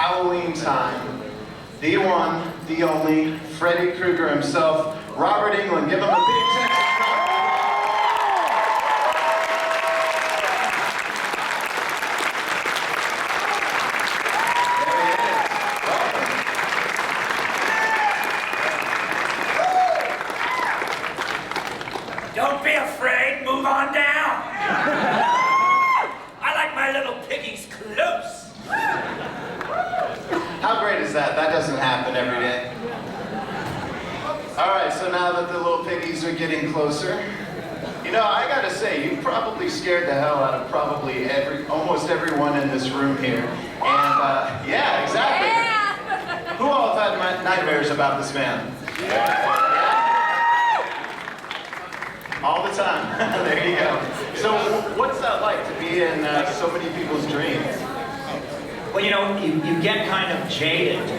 Halloween time. The one, the only, Freddy Krueger himself, Robert Englund. Give him a big Texas crowd. Don't be afraid, move on down. I like my little piggies close. How great is that? That doesn't happen every day. All right, so now that the little piggies are getting closer, you know, I gotta say, you probably scared the hell out of probably almost everyone in this room here. And yeah, exactly. Yeah. Who all have had nightmares about this man? Yeah. All the time. There you go. So what's that like to be in so many people's dreams? Well, you know, you get kind of jaded,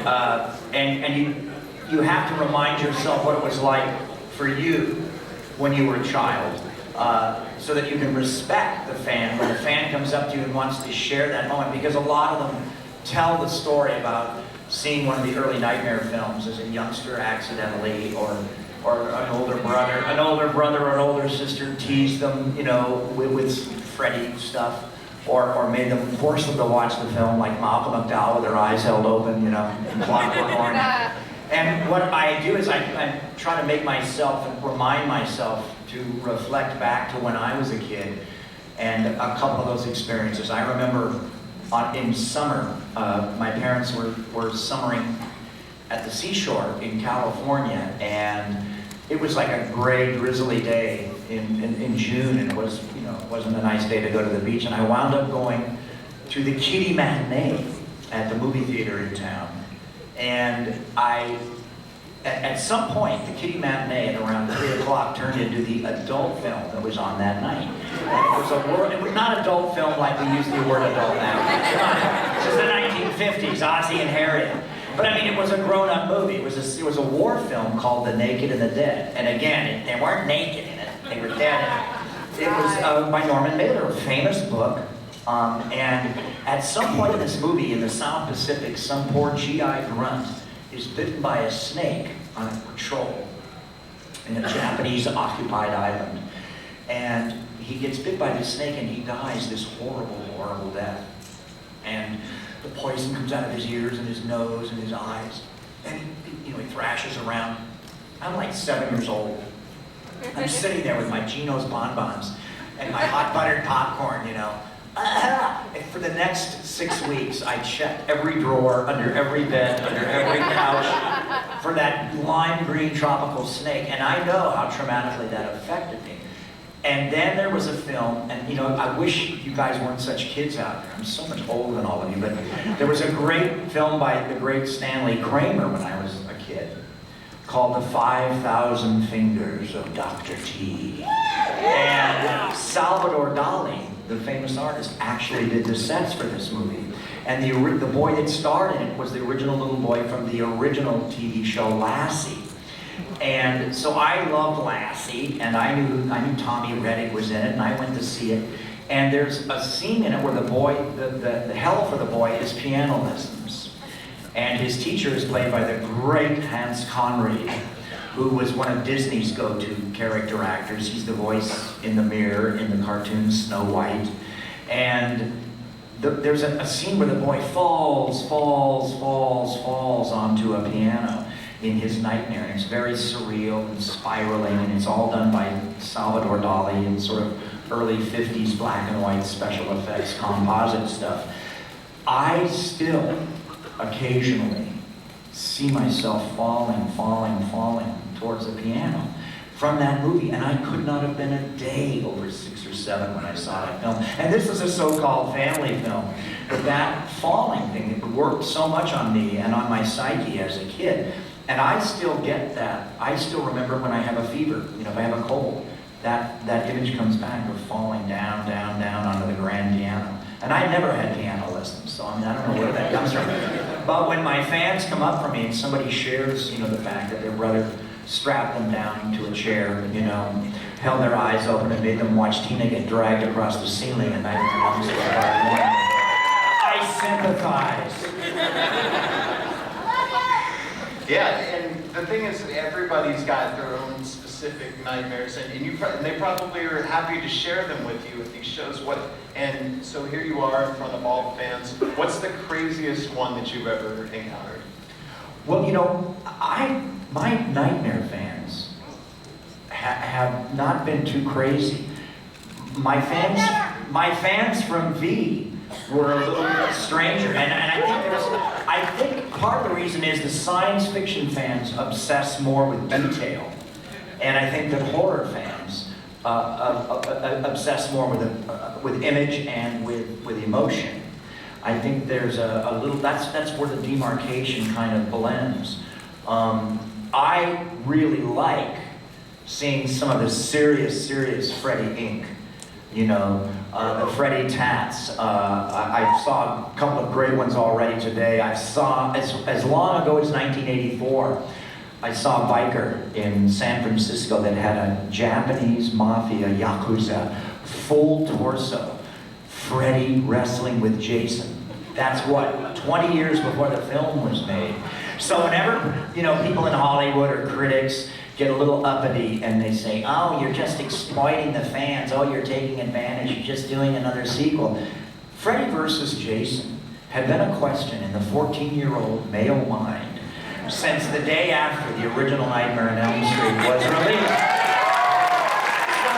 and you have to remind yourself what it was like for you when you were a child, so that you can respect the fan when the fan comes up to you and wants to share that moment, because a lot of them tell the story about seeing one of the early Nightmare films as a youngster accidentally, or an older brother or an older sister teased them, you know, with Freddy stuff. Or made them, force them to watch the film like Malcolm McDowell with their eyes held open, you know, in Clockwork Orange. And what I do is I try to make myself, remind myself to reflect back to when I was a kid and a couple of those experiences. I remember in summer, my parents were summering at the seashore in California, and it was like a gray, drizzly day in June, and it was, you know, it wasn't a nice day to go to the beach, and I wound up going to the kiddie matinee at the movie theater in town. And at some point, the kiddie matinee at around 3 o'clock turned into the adult film that was on that night. And it was not adult film like we use the word adult now. This is the 1950s, Ozzie and Harriet. But I mean, it was a grown-up movie. It was a war film called The Naked and the Dead. And again, they weren't naked in it; they were dead in it. It was by Norman Mailer, a famous book. And at some point in this movie, in the South Pacific, some poor GI grunt is bitten by a snake on a patrol in a Japanese-occupied island. And he gets bit by this snake, and he dies this horrible, horrible death. And the poison comes out of his ears and his nose and his eyes. And he thrashes around. I'm like 7 years old. I'm sitting there with my Geno's bonbons and my hot buttered popcorn, you know. And for the next 6 weeks, I checked every drawer, under every bed, under every couch for that lime green tropical snake. And I know how traumatically that affected me. And then there was a film, and you know, I wish you guys weren't such kids out there. I'm so much older than all of you, but there was a great film by the great Stanley Kramer when I was a kid called The 5,000 Fingers of Dr. T. And Salvador Dali, the famous artist, actually did the sets for this movie. And the boy that starred in it was the original little boy from the original TV show Lassie. And so I loved Lassie, and I knew Tommy Reddick was in it, and I went to see it. And there's a scene in it where the boy, the hell for the boy is piano lessons. And his teacher is played by the great Hans Conried, who was one of Disney's go-to character actors. He's the voice in the mirror in the cartoon Snow White. And there's a scene where the boy falls onto a piano in his nightmare. And it's very surreal and spiraling, and it's all done by Salvador Dali and sort of early 50s black and white special effects, composite stuff. I still occasionally see myself falling towards the piano from that movie, and I could not have been a day over 6 or 7 when I saw that film. And this is a so-called family film, but that falling thing, it worked so much on me and on my psyche as a kid. And I still get that. I still remember when I have a fever, you know, if I have a cold, that image comes back of falling down onto the grand piano. And I never had piano lessons, so I mean, I don't know where that comes from. But when my fans come up for me and somebody shares, you know, the fact that their brother strapped them down to a chair, you know, held their eyes open and made them watch Tina get dragged across the ceiling at night, I sympathize. the thing is that everybody's got their own specific nightmares, and they probably are happy to share them with you at these shows. And so here you are in front of all the fans. What's the craziest one that you've ever encountered? Well, you know, my nightmare fans have not been too crazy. My fans from V were a little bit stranger, and I think part of the reason is the science fiction fans obsess more with detail, and I think that horror fans obsess more with image and with emotion. I think there's a little, that's where the demarcation kind of blends. I really like seeing some of the serious Freddie Inc. You know, the Freddie Tats. I saw a couple of great ones already today. I saw, as long ago as 1984, I saw a biker in San Francisco that had a Japanese mafia yakuza, full torso, Freddie wrestling with Jason. That's what, 20 years before the film was made. So whenever, you know, people in Hollywood or critics get a little uppity and they say, oh, you're just exploiting the fans, oh, you're taking advantage, you're just doing another sequel. Freddy versus Jason had been a question in the 14-year-old male mind since the day after the original Nightmare on Elm Street was released. So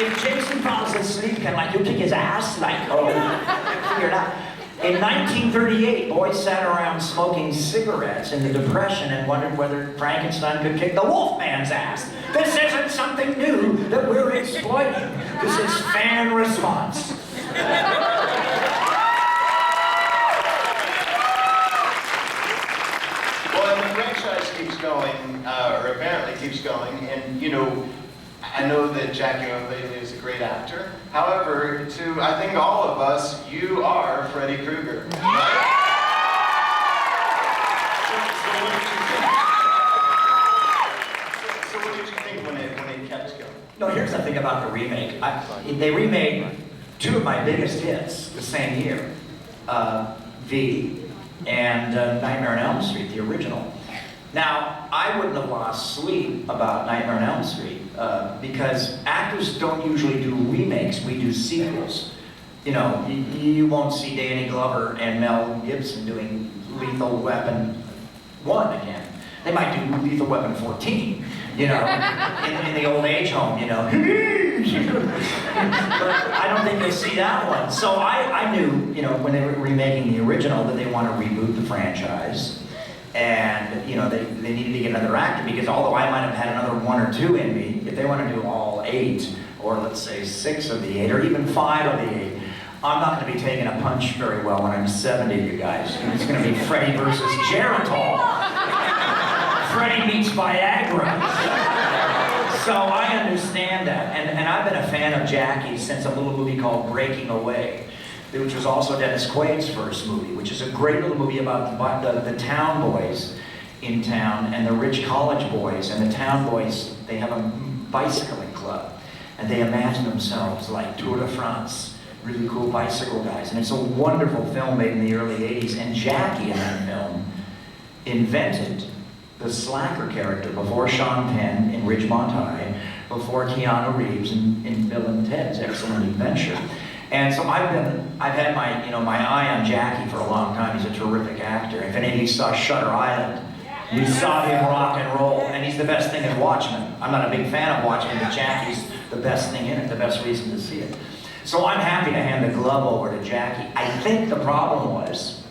if Jason falls asleep, kind of like, you'll kick his ass, like, oh, figure it out. In 1938, boys sat around smoking cigarettes in the Depression and wondered whether Frankenstein could kick the Wolfman's ass. This isn't something new that we're exploiting. This is fan response. Well, and the franchise keeps going, or apparently keeps going, and you know, I know that Jackie O'Haley is a great actor. However, to I think all of us, you are Freddy Krueger. Right? So what did you think when it kept going? No, here's the thing about the remake. They remade two of my biggest hits the same year, V and Nightmare on Elm Street, the original. Now, I wouldn't have lost sleep about Nightmare on Elm Street because actors don't usually do remakes, we do sequels. You know, you won't see Danny Glover and Mel Gibson doing Lethal Weapon 1 again. They might do Lethal Weapon 14, you know, in the old age home, you know. But I don't think you'll see that one. So I knew, you know, when they were remaking the original that they want to reboot the franchise. And, you know, they needed to get another actor because although I might have had another 1 or 2 in me, if they want to do all 8, or let's say 6 of the 8, or even 5 of the 8, I'm not going to be taking a punch very well when I'm 70, you guys. It's going to be Freddy versus Geritol. Freddy meets Viagra. So I understand that. And I've been a fan of Jackie since a little movie called Breaking Away, which was also Dennis Quaid's first movie, which is a great little movie about the town boys in town and the rich college boys. And the town boys, they have a bicycling club. And they imagine themselves like Tour de France, really cool bicycle guys. And it's a wonderful film made in the early 80s. And Jackie in that film invented the slacker character before Sean Penn in Ridgemont High, before Keanu Reeves in Bill and Ted's Excellent Adventure. And so I've had my, you know, my eye on Jackie for a long time. He's a terrific actor. If any of you saw Shutter Island, you saw him rock and roll, and he's the best thing in Watchmen. I'm not a big fan of Watchmen, but Jackie's the best thing in it, the best reason to see it. So I'm happy to hand the glove over to Jackie. I think the problem was,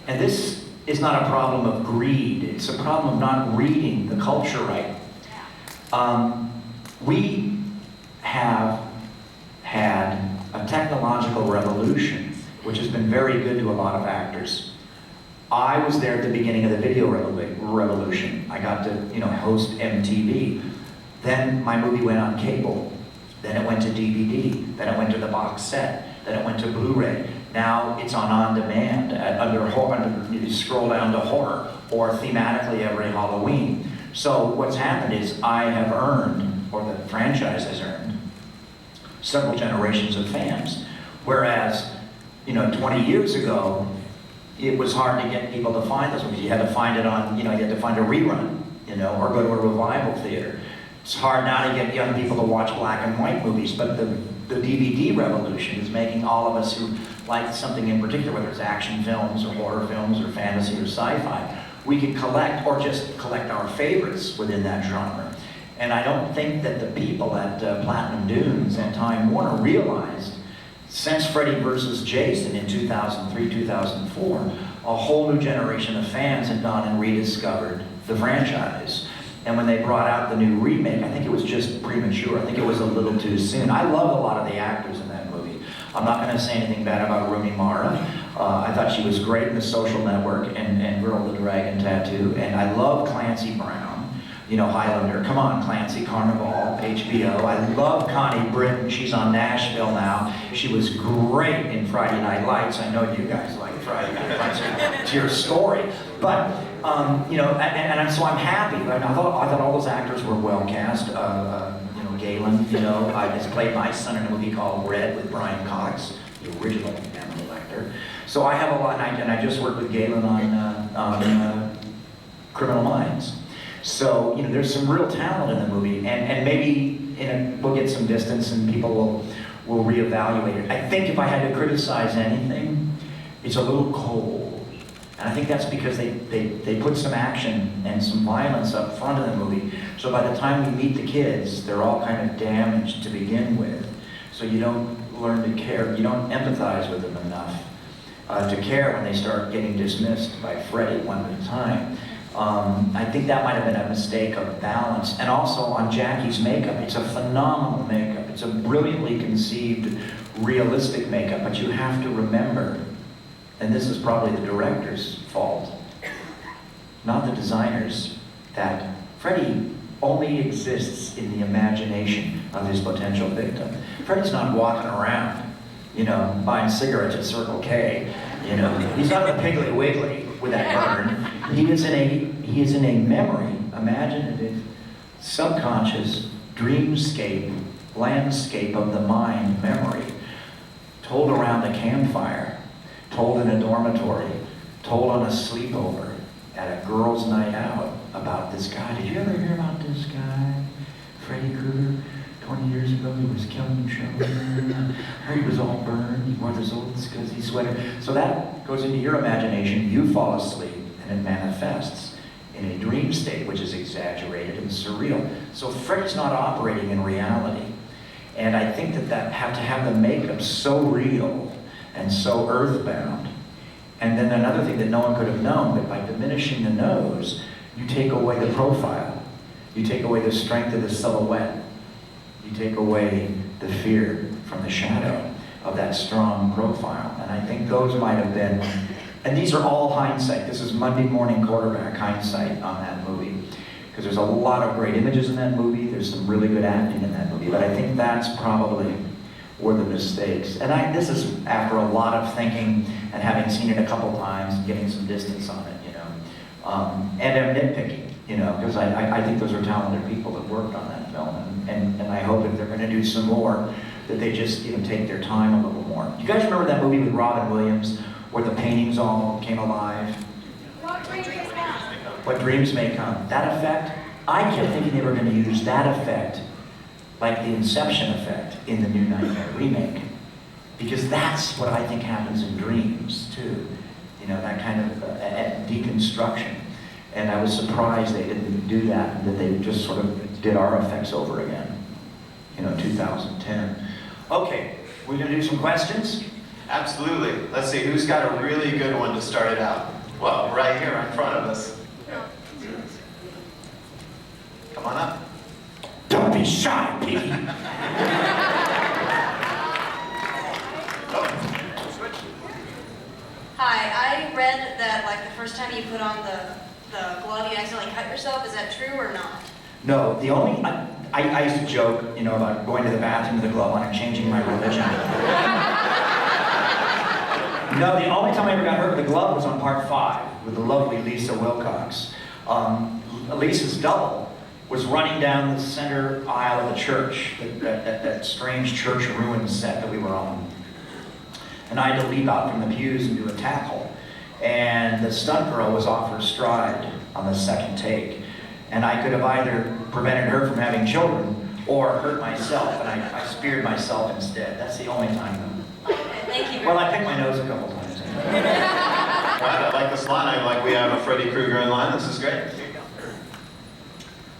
and this is not a problem of greed, it's a problem of not reading the culture right. We have had a technological revolution, which has been very good to a lot of actors. I was there at the beginning of the video revolution. I got to, you know, host MTV. Then my movie went on cable. Then it went to DVD. Then it went to the box set. Then it went to Blu-ray. Now it's on demand. You scroll down to horror, or thematically every Halloween. So what's happened is I have earned, or the franchise has earned, several generations of fans. Whereas, you know, 20 years ago, it was hard to get people to find those movies. You had to find it on, you had to find a rerun, or go to a revival theater. It's hard now to get young people to watch black and white movies, but the DVD revolution is making all of us who like something in particular, whether it's action films or horror films or fantasy or sci-fi, we can collect, or just collect our favorites within that genre. And I don't think that the people at Platinum Dunes and Time Warner realized, since Freddy vs. Jason in 2003, 2004, a whole new generation of fans had gone and rediscovered the franchise. And when they brought out the new remake, I think it was just premature. I think it was a little too soon. I love a lot of the actors in that movie. I'm not going to say anything bad about Rooney Mara. I thought she was great in The Social Network and Girl with the Dragon Tattoo. And I love Clancy Brown, Highlander. Come on, Clancy, Carnival, HBO. I love Connie Britton. She's on Nashville now. She was great in Friday Night Lights. I know you guys like Friday Night Lights. It's your story. But, so I'm happy. Right? I thought all those actors were well cast. Galen, I just played my son in a movie called Red with Brian Cox, the original Hannibal Lecter. So I have a lot, and I just worked with Galen on Criminal Minds. So, there's some real talent in the movie, and maybe we'll get some distance and people will reevaluate it. I think if I had to criticize anything, it's a little cold. And I think that's because they put some action and some violence up front of the movie. So by the time we meet the kids, they're all kind of damaged to begin with. So you don't learn to care, you don't empathize with them enough to care when they start getting dismissed by Freddy one at a time. I think that might have been a mistake of balance. And also on Jackie's makeup, it's a phenomenal makeup. It's a brilliantly conceived, realistic makeup, but you have to remember, and this is probably the director's fault, not the designers, that Freddy only exists in the imagination of his potential victim. Freddy's not walking around, buying cigarettes at Circle K. He's not the Piggly Wiggly with that burn. He is in a memory, imaginative, subconscious, dreamscape, landscape of the mind memory, told around a campfire, told in a dormitory, told on a sleepover, at a girls' night out about this guy. Did you ever hear about this guy, Freddy Krueger? 20 years ago, he was killing children. He was all burned. He wore this old scuzzy sweater. So that goes into your imagination. You fall asleep, and it manifests in a dream state, which is exaggerated and surreal. So Freddy's not operating in reality. And I think that have to have the makeup so real and so earthbound. And then another thing that no one could have known, that by diminishing the nose, you take away the profile. You take away the strength of the silhouette. You take away the fear from the shadow of that strong profile. And I think those might have been, and these are all hindsight. This is Monday morning quarterback hindsight on that movie. Because there's a lot of great images in that movie. There's some really good acting in that movie. But I think that's probably were the mistakes. And this is after a lot of thinking and having seen it a couple times and getting some distance on it, and I'm nitpicking, because I think those are talented people that worked on that film. And I hope if they're going to do some more, that they just take their time a little more. You guys remember that movie with Robin Williams where the paintings all came alive? What Dreams May Come. That effect, I kept thinking they were going to use that effect like the Inception effect in the New Nightmare remake. Because that's what I think happens in dreams, too. That kind of deconstruction. And I was surprised they didn't do that, that they just sort of did our effects over again, 2010. Okay, we're gonna do some questions? Absolutely. Let's see, who's got a really good one to start it out? Well, right here in front of us. Come on up. Don't be shy, Piggy. Hi, I read that the first time you put on the glove, you accidentally cut yourself. Is that true or not? No, the only, I used to joke, about going to the bathroom with a glove on and changing my religion. No, the only time I ever got hurt with a glove was on part 5 with the lovely Lisa Wilcox. Lisa's double was running down the center aisle of the church, that strange church ruin set that we were on. And I had to leap out from the pews and do a tackle. And and the stunt girl was off her stride on the second take. And I could have either prevented her from having children or hurt myself, and I speared myself instead. That's the only time though. Okay, thank you. Well, I picked my nose a couple times. Right, I like this line. I like we have a Freddy Krueger in line. This is great.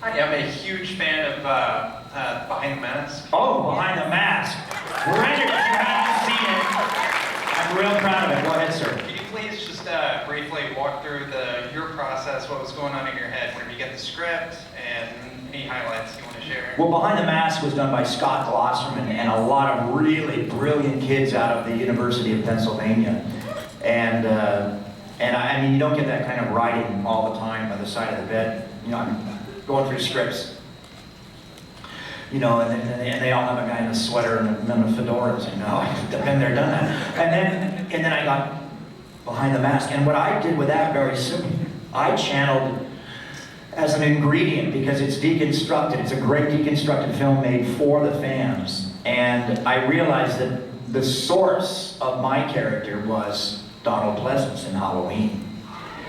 Hi, I'm a huge fan of Behind the Mask. Oh, Behind the Mask. Brendan, if you haven't seen it, I'm real proud of it. Go ahead, sir. Can you please just briefly walk through your process, what was going on in your head whenever you get the script, and any highlights you want to share? Well, Behind the Mask was done by Scott Glosserman and a lot of really brilliant kids out of the University of Pennsylvania. And I mean, you don't get that kind of writing all the time by the side of the bed. You know, I'm going through scripts, you know, and they all have a guy in a sweater and a fedora and say, no, I've been there, done that. And then I got Behind the Mask. And what I did with that, very simple, I channeled as an ingredient because it's deconstructed. It's a great deconstructed film made for the fans. And I realized that the source of my character was Donald Pleasance in Halloween.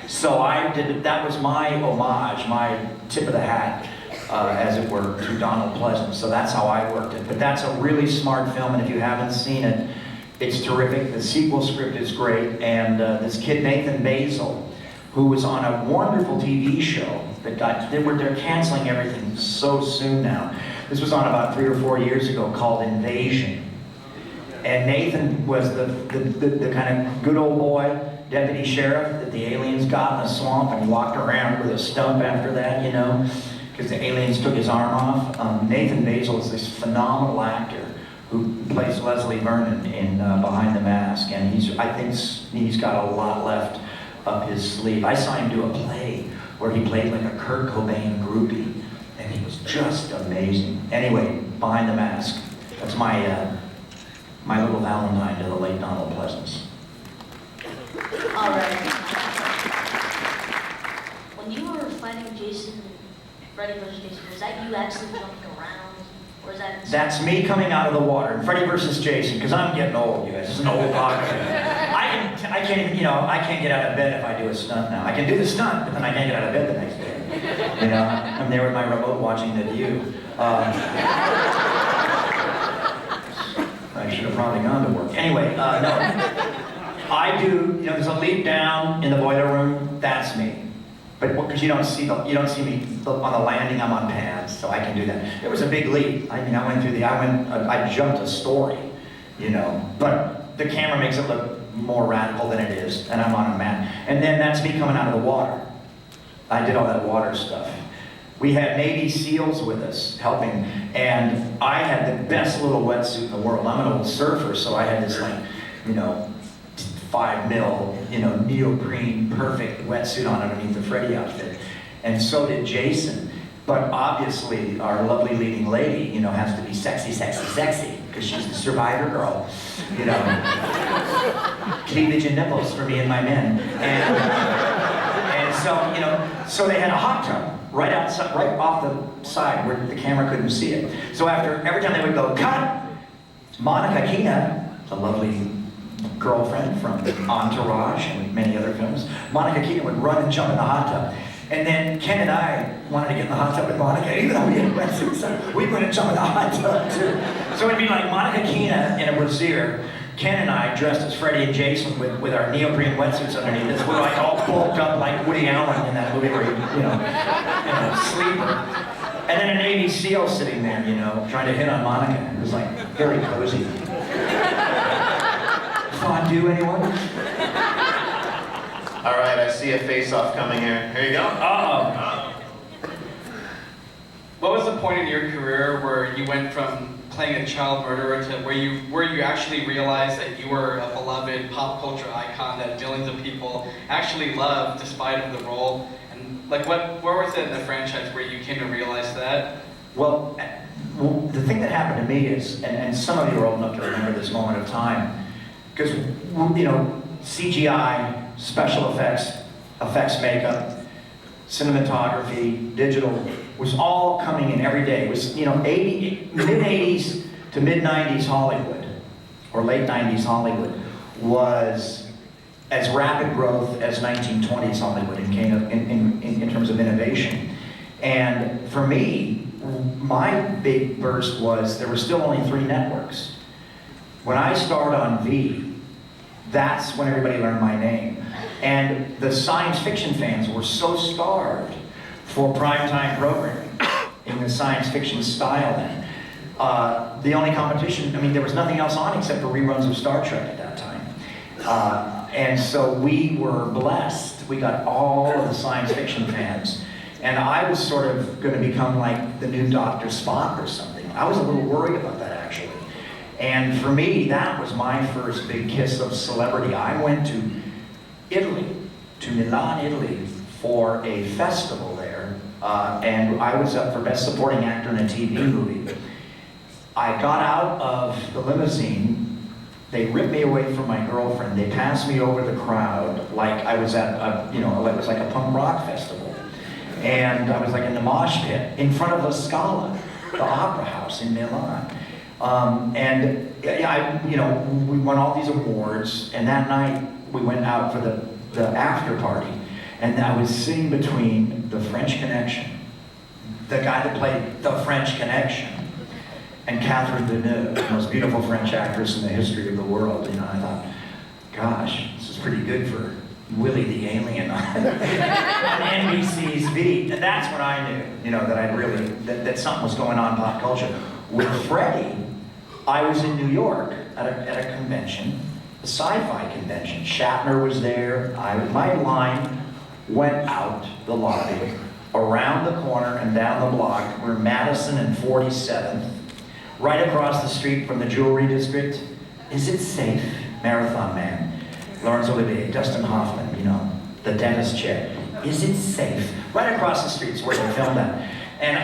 So that was my homage, my tip of the hat, as it were, to Donald Pleasance. So that's how I worked it. But that's a really smart film, and if you haven't seen it, it's terrific. The sequel script is great, and this kid, Nathan Basil, who was on a wonderful TV show that they're canceling everything so soon now. This was on about 3 or 4 years ago, called Invasion. And Nathan was the kind of good old boy, deputy sheriff that the aliens got in the swamp, and he walked around with a stump after that, you know, because the aliens took his arm off. Nathan Basil is this phenomenal actor who plays Leslie Vernon in Behind the Mask, and I think he's got a lot left up his sleeve. I saw him do a play where he played like a Kurt Cobain groupie, and he was just amazing. Anyway, Behind the Mask. That's my little Valentine to the late Donald Pleasance. All right. When you were fighting Jason, Freddy versus Jason, was that you actually jumping around, or is that? That's me coming out of the water. Freddy versus Jason, because I'm getting old, you guys. It's an old hockey. I can't even, you know, I can't get out of bed if I do a stunt now. I can do the stunt, but then I can't get out of bed the next day. You know, I'm there with my remote watching The View. I should have probably gone to work. Anyway, no. I do, you know, there's a leap down in the boiler room, that's me. But because you don't see me on the landing, I'm on pads, so I can do that. It was a big leap. I mean, I jumped a story, you know. But the camera makes it look more radical than it is, and I'm on a mat. And then that's me coming out of the water. I did all that water stuff. We had Navy SEALs with us helping, and I had the best little wetsuit in the world. I'm an old surfer, so I had this, like, you know, 5 mil, you know, neoprene, perfect wetsuit on underneath the Freddy outfit. And so did Jason. But obviously, our lovely leading lady, you know, has to be sexy, sexy, sexy, because she's the survivor girl, you know. Cleavage and nipples for me and my men. And so, you know, so they had a hot tub right outside, right off the side where the camera couldn't see it. So every time they would go, cut, Monica Keena, the lovely girlfriend from Entourage and many other films, Monica Keena would run and jump in the hot tub. And then Ken and I wanted to get in the hot tub with Monica, even though we had wetsuits, so we'd run and jump in the hot tub too. So it'd be like Monica Keena in a brassiere, Ken and I dressed as Freddy and Jason with our neoprene wetsuits underneath us. We're like all bulked up like Woody Allen in that movie where he, you know, sleeper. And then a Navy SEAL sitting there, you know, trying to hit on Monica. It was like very cozy. Fondue, anyone? All right, I see a face-off coming here. Here you go. Uh-oh. What was the point in your career where you went from playing a child murderer to where you actually realized that you were a beloved pop culture icon that millions of people actually loved despite of the role? And like, where was it in the franchise where you came to realize that? Well, the thing that happened to me is, and some of you are old enough to remember this moment of time, because, you know, CGI, special effects makeup, cinematography, digital, was all coming in every day. It was, you know, mid-80s to mid-90s Hollywood, or late 90s Hollywood, was as rapid growth as 1920s Hollywood in terms of innovation. And for me, my big burst was there were still only 3 networks. When I starred on V, that's when everybody learned my name. And the science fiction fans were so starved for primetime programming in the science fiction style then. The only competition, I mean, there was nothing else on except for reruns of Star Trek at that time. And so we were blessed. We got all of the science fiction fans. And I was sort of going to become like the new Dr. Spock or something. I was a little worried about that, actually. And for me, that was my first big kiss of celebrity. I went to Italy, to Milan, Italy, for a festival there. And I was up for Best Supporting Actor in a TV movie. I got out of the limousine. They ripped me away from my girlfriend. They passed me over the crowd like I was at a, it was like a punk rock festival. And I was like in the mosh pit in front of La Scala, the opera house in Milan. We won all these awards, and that night we went out for the after party. And I was sitting between the French Connection, the guy that played the French Connection, and Catherine Deneuve, the most beautiful French actress in the history of the world. I thought, gosh, this is pretty good for Willie the Alien on NBC's V. And that's when I knew, that I really, that something was going on in pop culture. With Freddie, I was in New York at a convention, a sci-fi convention. Shatner was there. My line went out the lobby, around the corner and down the block. We're Madison and 47th. Right across the street from the Jewelry District. Is it safe? Marathon Man. Laurence Olivier, Dustin Hoffman, the dentist chair. Is it safe? Right across the street is where they filmed that. And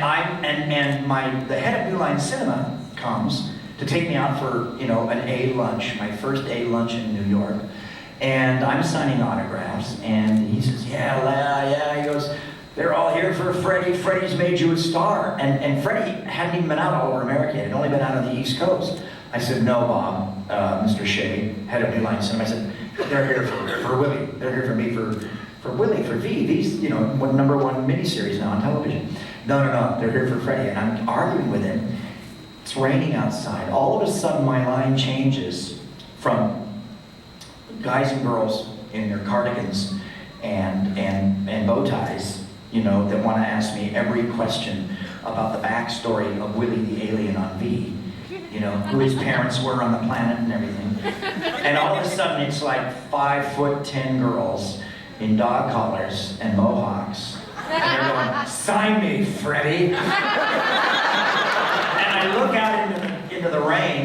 the head of New Line Cinema comes to take me out for, an A lunch, my first A lunch in New York. And I'm signing autographs, and he says, yeah, he goes, they're all here for Freddie. Freddie's made you a star. And Freddie hadn't even been out all over America yet. He'd only been out on the East Coast. I said, no, Bob, Mr. Shea, head of New Line Cinema. I said, they're here for Willie. They're here for me for Willie, for V. These, #1 miniseries now on television. No, they're here for Freddie. And I'm arguing with him. It's raining outside. All of a sudden, my line changes from guys and girls in their cardigans and bow ties, that want to ask me every question about the backstory of Willie the Alien on V, who his parents were on the planet and everything. And all of a sudden it's like 5'10" girls in dog collars and mohawks. And they're going, sign me, Freddie. And I look out into the rain,